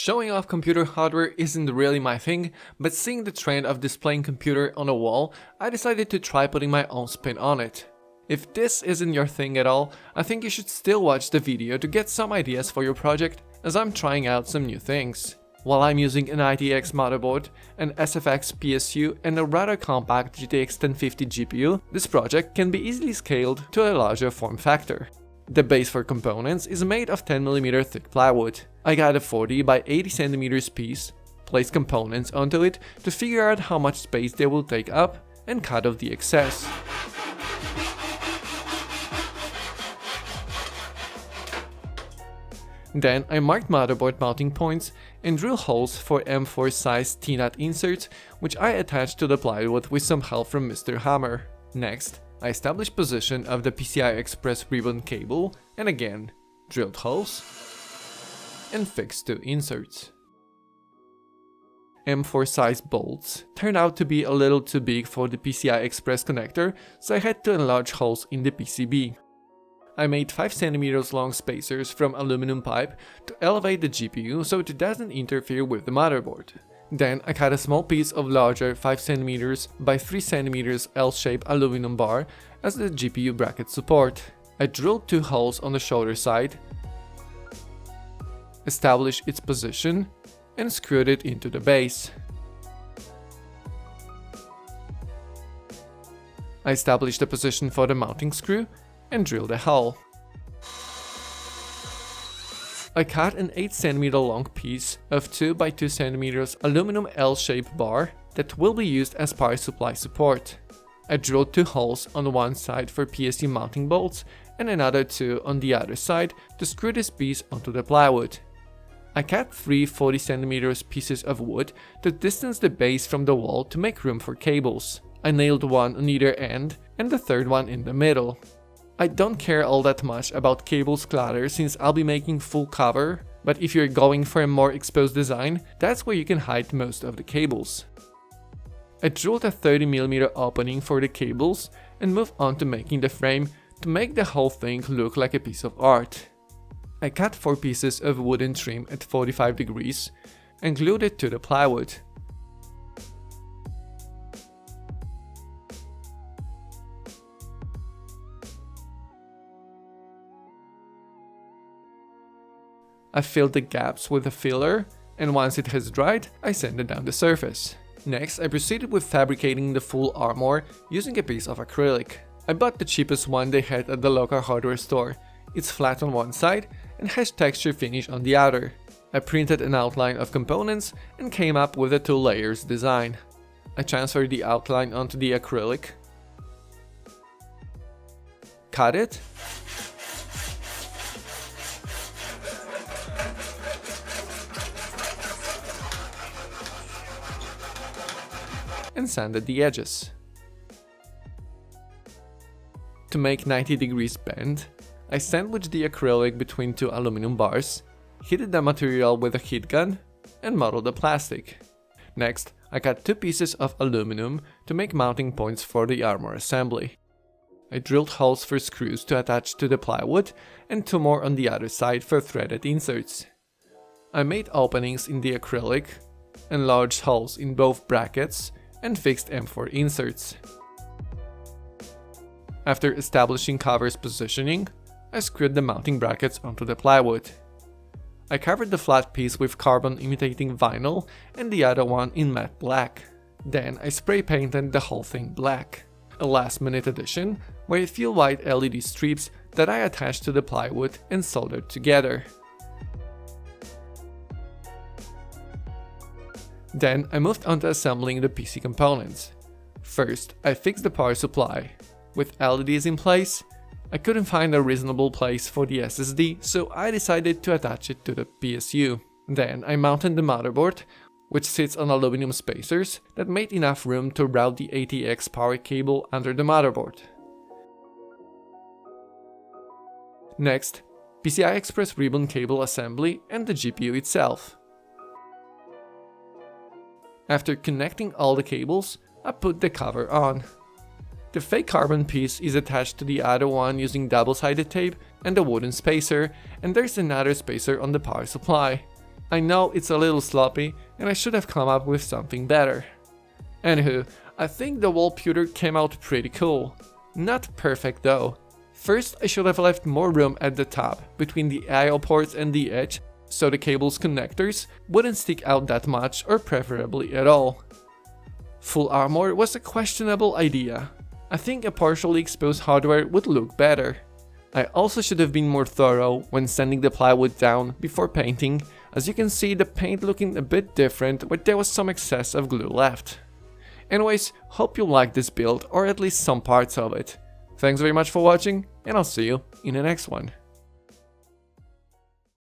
Showing off computer hardware isn't really my thing, but seeing the trend of displaying computer on a wall, I decided to try putting my own spin on it. If this isn't your thing at all, I think you should still watch the video to get some ideas for your project, as I'm trying out some new things. While I'm using an ITX motherboard, an SFX PSU and a rather compact GTX 1050 GPU, this project can be easily scaled to a larger form factor. The base for components is made of 10mm thick plywood. I got a 40 by 80 cm piece, placed components onto it to figure out how much space they will take up, and cut off the excess. Then I marked motherboard mounting points and drill holes for M4 size T-nut inserts, which I attached to the plywood with some help from Mr. Hammer. Next, I established position of the PCI Express ribbon cable and again drilled holes and fixed two inserts. M4 size bolts turned out to be a little too big for the PCI Express connector, so I had to enlarge holes in the PCB. I made 5 cm long spacers from aluminum pipe to elevate the GPU so it doesn't interfere with the motherboard. Then I cut a small piece of larger 5 cm by 3 cm L-shaped aluminum bar as the GPU bracket support. I drilled 2 holes on the shoulder side, established its position, and screwed it into the base. I established the position for the mounting screw and drilled a hole. I cut an 8 cm long piece of 2 by 2 cm aluminum L-shaped bar that will be used as power supply support. I drilled 2 holes on one side for PSU mounting bolts and another 2 on the other side to screw this piece onto the plywood. I cut 3 40 cm pieces of wood to distance the base from the wall to make room for cables. I nailed one on either end and the third one in the middle. I don't care all that much about cables clutter since I'll be making full cover, but if you're going for a more exposed design, that's where you can hide most of the cables. I drilled a 30mm opening for the cables and moved on to making the frame to make the whole thing look like a piece of art. I cut 4 pieces of wooden trim at 45 degrees and glued it to the plywood. I filled the gaps with a filler, and once it has dried, I sanded down the surface. Next, I proceeded with fabricating the full armor using a piece of acrylic. I bought the cheapest one they had at the local hardware store. It's flat on one side and has texture finish on the other. I printed an outline of components and came up with a 2 layers design. I transferred the outline onto the acrylic, cut it, and sanded the edges. To make 90 degrees bend, I sandwiched the acrylic between 2 aluminum bars, heated the material with a heat gun, and modeled the plastic. Next, I cut 2 pieces of aluminum to make mounting points for the armor assembly. I drilled holes for screws to attach to the plywood and 2 more on the other side for threaded inserts. I made openings in the acrylic, enlarged holes in both brackets, and fixed M4 inserts. After establishing cover's positioning, I screwed the mounting brackets onto the plywood. I covered the flat piece with carbon imitating vinyl and the other one in matte black. Then I spray painted the whole thing black. A last minute addition were a few white LED strips that I attached to the plywood and soldered together. Then I moved on to assembling the PC components. First, I fixed the power supply. With LEDs in place, I couldn't find a reasonable place for the SSD, so I decided to attach it to the PSU. Then I mounted the motherboard, which sits on aluminum spacers that made enough room to route the ATX power cable under the motherboard. Next, PCI Express ribbon cable assembly and the GPU itself. After connecting all the cables, I put the cover on. The fake carbon piece is attached to the other one using double-sided tape and a wooden spacer, and there's another spacer on the power supply. I know it's a little sloppy and I should have come up with something better. Anywho, I think the wallputer came out pretty cool. Not perfect though. First, I should have left more room at the top, between the I/O ports and the edge, so the cable's connectors wouldn't stick out that much or preferably at all. Full armor was a questionable idea. I think a partially exposed hardware would look better. I also should have been more thorough when sanding the plywood down before painting, as you can see the paint looking a bit different where there was some excess of glue left. Anyways, hope you liked this build or at least some parts of it. Thanks very much for watching and I'll see you in the next one.